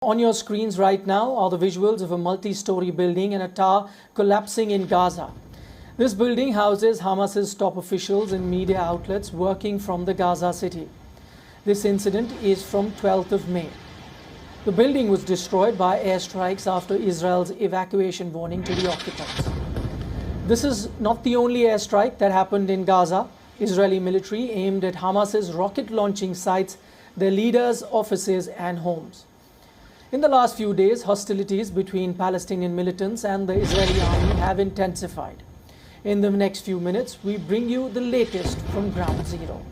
On your screens right now are the visuals of a multi-story building and a tower collapsing in Gaza. This building houses Hamas's top officials and media outlets working from the Gaza City. This incident is from 12th of May. The building was destroyed by airstrikes after Israel's evacuation warning to the occupants. This is not the only airstrike that happened in Gaza. Israeli military aimed at Hamas's rocket launching sites, their leaders' offices and homes. In the last few days, hostilities between Palestinian militants and the Israeli army have intensified. In the next few minutes, we bring you the latest from Ground Zero.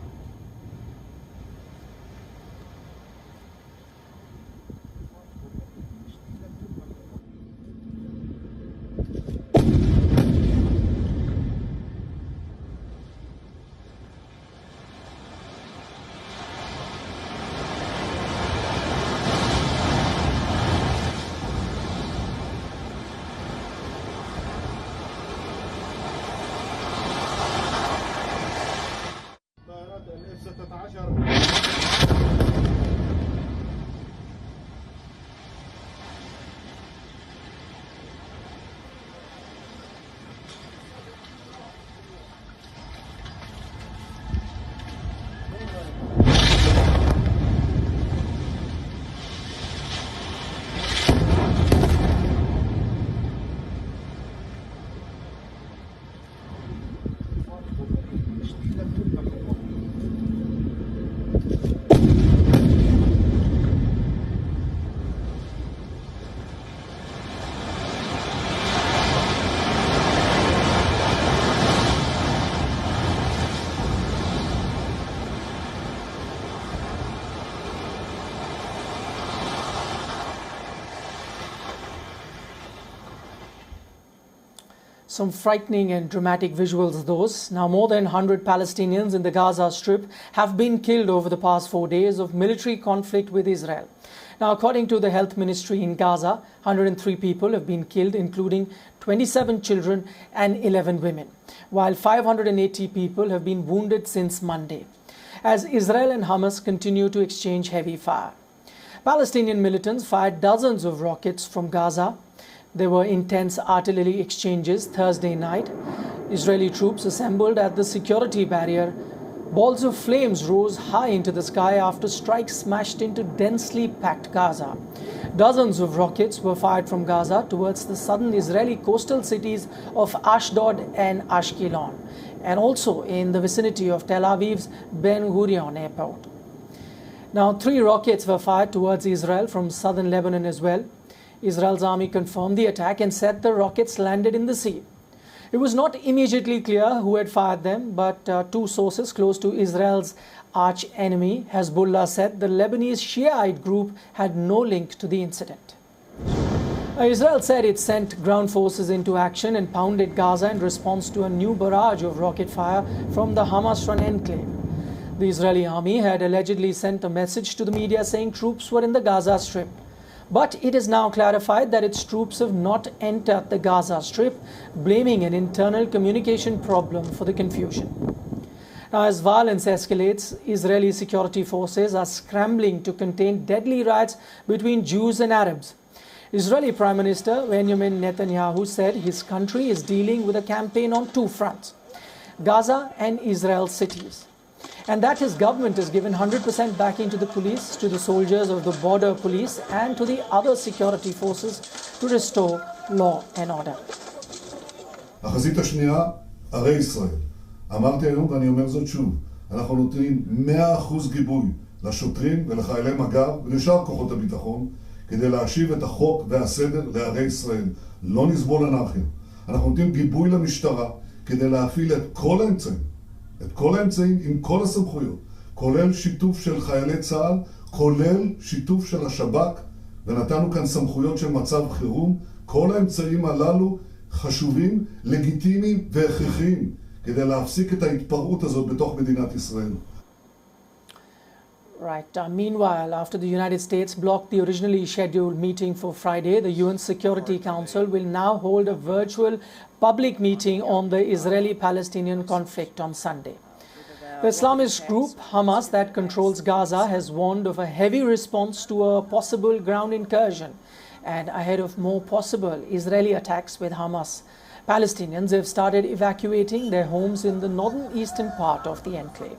Some frightening and dramatic visuals those. Now more than 100 Palestinians in the Gaza Strip have been killed over the past 4 days of military conflict with Israel. Now according to the health ministry in Gaza, 103 people have been killed, including 27 children and 11 women, while 580 people have been wounded since Monday, as Israel and Hamas continue to exchange heavy fire. Palestinian militants fired dozens of rockets from Gaza. There were intense artillery exchanges Thursday night. Israeli troops assembled at the security barrier. Balls of flames rose high into the sky after strikes smashed into densely packed Gaza. Dozens of rockets were fired from Gaza towards the southern Israeli coastal cities of Ashdod and Ashkelon, and also in the vicinity of Tel Aviv's Ben Gurion airport. Now, 3 rockets were fired towards Israel from southern Lebanon as well. Israel's army confirmed the attack and said the rockets landed in the sea. It was not immediately clear who had fired them, but 2 sources close to Israel's arch-enemy, Hezbollah, said the Lebanese Shiite group had no link to the incident. Israel said it sent ground forces into action and pounded Gaza in response to a new barrage of rocket fire from the Hamas-run enclave. The Israeli army had allegedly sent a message to the media saying troops were in the Gaza Strip. But it is now clarified that its troops have not entered the Gaza Strip, blaming an internal communication problem for the confusion. Now, as violence escalates, Israeli security forces are scrambling to contain deadly riots between Jews and Arabs. Israeli Prime Minister Benjamin Netanyahu said his country is dealing with a campaign on 2 fronts, Gaza and Israel's cities, and that his government has given 100% backing to the police, to the soldiers of the border police, and to the other security forces to restore law and order. החזית השנייה, ערי ישראל. אמרתי היום ואני אומר זאת שוב, אנחנו נותנים 100% גיבוי לשוטרים ולחיילי מג"ב ולשאר כוחות הביטחון כדי להשיב את החוק והסדר לערי ישראל. לא נסבול אנרכיה. אנחנו נותנים גיבוי למשטרה כדי להפעיל את כל האמצעים עם כל הסמכויות, כולל שיתוף של חיילי צה"ל, כולל שיתוף של השב"כ, ונתנו כאן סמכויות של מצב חירום. כל האמצעים הללו חשובים, לגיטימיים והכרחיים, כדי להפסיק את ההתפרעות הזאת בתוך מדינת ישראל. Right. Meanwhile, after the United States blocked the originally scheduled meeting for Friday, the UN Security Council will now hold a virtual public meeting on the Israeli-Palestinian conflict on Sunday. The Islamist group Hamas that controls Gaza has warned of a heavy response to a possible ground incursion and ahead of more possible Israeli attacks with Hamas. Palestinians have started evacuating their homes in the northern eastern part of the enclave.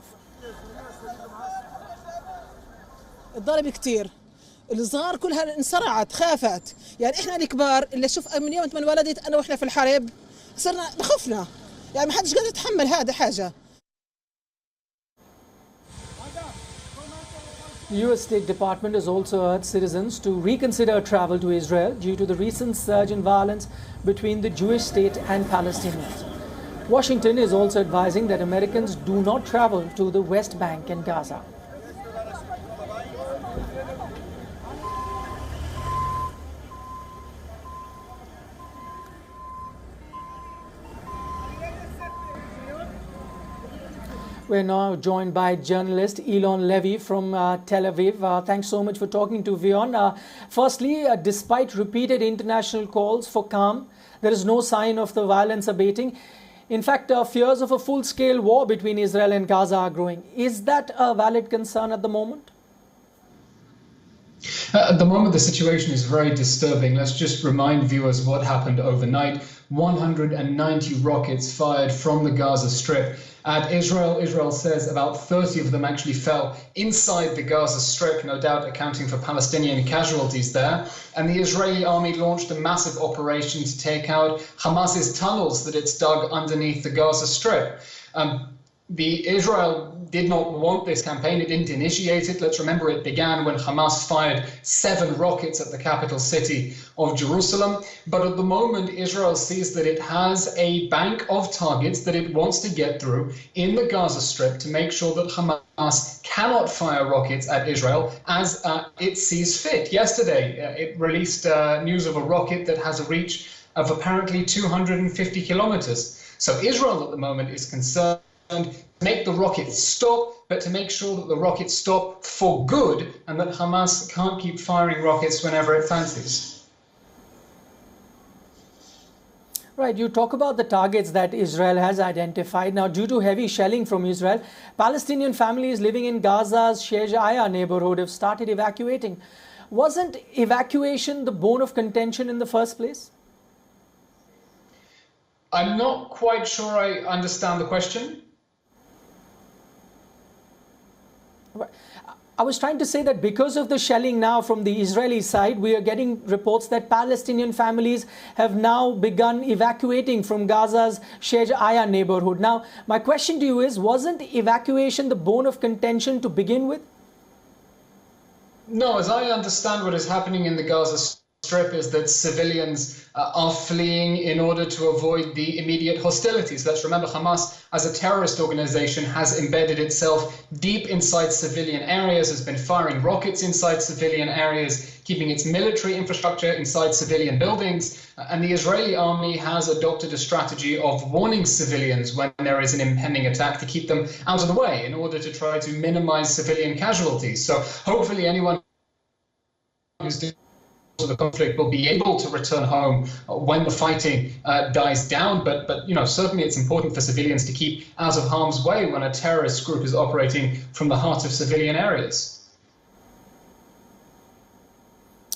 الضرب كتير الصغار كلها انصرعت خافت يعني احنا الكبار اللي شوف من يوم ما انولدت انا واحنا في الحرب صرنا بخفنا يعني ما حدش قادر يتحمل هذا حاجه. The US State Department has also urged citizens to reconsider travel to Israel due to the recent surge in violence between the Jewish state and Palestinians. Washington is also advising that Americans do not travel to the West Bank and Gaza. We're now joined by journalist Elon Levy from Tel Aviv. Thanks so much for talking to WION. Firstly, despite repeated international calls for calm, there is no sign of the violence abating. In fact, fears of a full-scale war between Israel and Gaza are growing. Is that a valid concern at the moment? At the moment, the situation is very disturbing. Let's just remind viewers what happened overnight. 190 rockets fired from the Gaza Strip at Israel. Israel says about 30 of them actually fell inside the Gaza Strip, no doubt accounting for Palestinian casualties there. And the Israeli army launched a massive operation to take out Hamas's tunnels that it's dug underneath the Gaza Strip. Israel did not want this campaign. It didn't initiate it. Let's remember it began when Hamas fired 7 rockets at the capital city of Jerusalem. But at the moment, Israel sees that it has a bank of targets that it wants to get through in the Gaza Strip to make sure that Hamas cannot fire rockets at Israel as it sees fit. Yesterday, it released news of a rocket that has a reach of apparently 250 kilometers. So Israel at the moment is concerned to make the rockets stop, but to make sure that the rockets stop for good and that Hamas can't keep firing rockets whenever it fancies. Right, you talk about the targets that Israel has identified. Now, due to heavy shelling from Israel, Palestinian families living in Gaza's Sheikh neighborhood have started evacuating. Wasn't evacuation the bone of contention in the first place? I'm not quite sure I understand the question. I was trying to say that because of the shelling now from the Israeli side, we are getting reports that Palestinian families have now begun evacuating from Gaza's Sheikh neighborhood. Now, my question to you is, wasn't evacuation the bone of contention to begin with? No, as I understand what is happening in the Gaza Strip is that civilians are fleeing in order to avoid the immediate hostilities. Let's remember Hamas, as a terrorist organization, has embedded itself deep inside civilian areas, has been firing rockets inside civilian areas, keeping its military infrastructure inside civilian buildings. And the Israeli army has adopted a strategy of warning civilians when there is an impending attack to keep them out of the way in order to try to minimize civilian casualties. So hopefully anyone who's the conflict will be able to return home when the fighting dies down. But you know, certainly it's important for civilians to keep out of harm's way when a terrorist group is operating from the heart of civilian areas.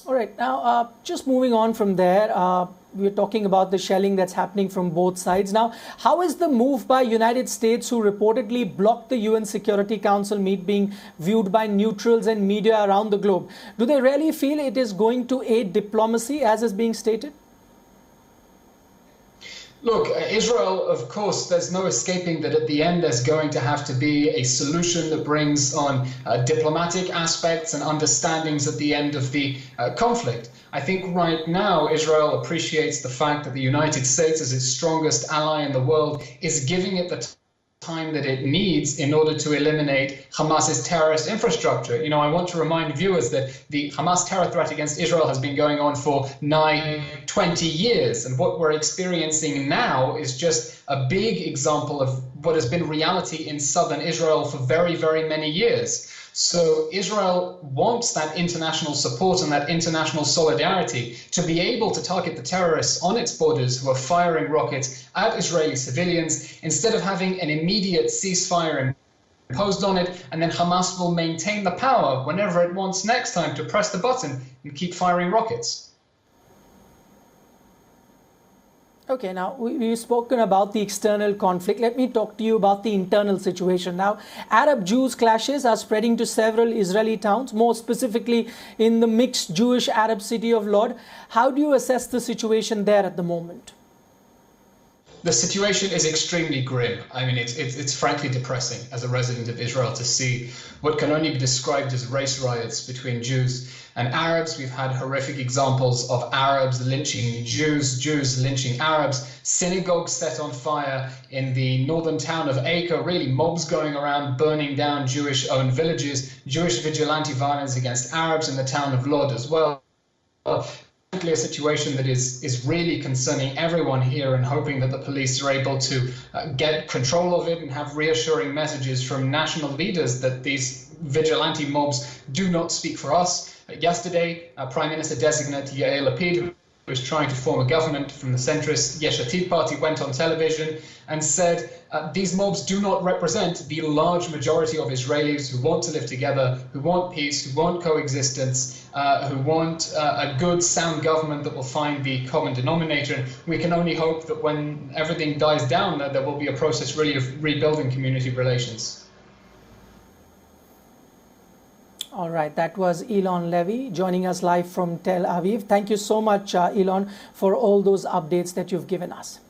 All right, now just moving on from there, we're talking about the shelling that's happening from both sides. Now, how is the move by United States, who reportedly blocked the UN Security Council meet, being viewed by neutrals and media around the globe? Do they really feel it is going to aid diplomacy, as is being stated? Look, Israel, of course, there's no escaping that at the end there's going to have to be a solution that brings on diplomatic aspects and understandings at the end of the conflict. I think right now Israel appreciates the fact that the United States, as its strongest ally in the world, is giving it the time that it needs in order to eliminate Hamas's terrorist infrastructure. You know, I want to remind viewers that the Hamas terror threat against Israel has been going on for nigh 20 years. And what we're experiencing now is just a big example of what has been reality in southern Israel for very, very many years. So Israel wants that international support and that international solidarity to be able to target the terrorists on its borders who are firing rockets at Israeli civilians instead of having an immediate ceasefire in imposed on it, and then Hamas will maintain the power whenever it wants next time to press the button and keep firing rockets. Okay, now we've spoken about the external conflict. Let me talk to you about the internal situation. Now, Arab-Jews clashes are spreading to several Israeli towns, more specifically in the mixed Jewish-Arab city of Lod. How do you assess the situation there at the moment? The situation is extremely grim. I mean, it's frankly depressing as a resident of Israel to see what can only be described as race riots between Jews and Arabs. We've had horrific examples of Arabs lynching Jews, Jews lynching Arabs, synagogues set on fire in the northern town of Acre, really mobs going around burning down Jewish-owned villages, Jewish vigilante violence against Arabs in the town of Lod as well. A situation that is really concerning everyone here, and hoping that the police are able to get control of it and have reassuring messages from national leaders that these vigilante mobs do not speak for us. Yesterday, Prime Minister designate Yair Lapid, who was trying to form a government from the centrist Yesh Atid party, went on television and said these mobs do not represent the large majority of Israelis who want to live together, who want peace, who want coexistence, who want a good, sound government that will find the common denominator. And we can only hope that when everything dies down, that there will be a process really of rebuilding community relations. All right, that was Elon Levy joining us live from Tel Aviv. Thank you so much, Elon, for all those updates that you've given us.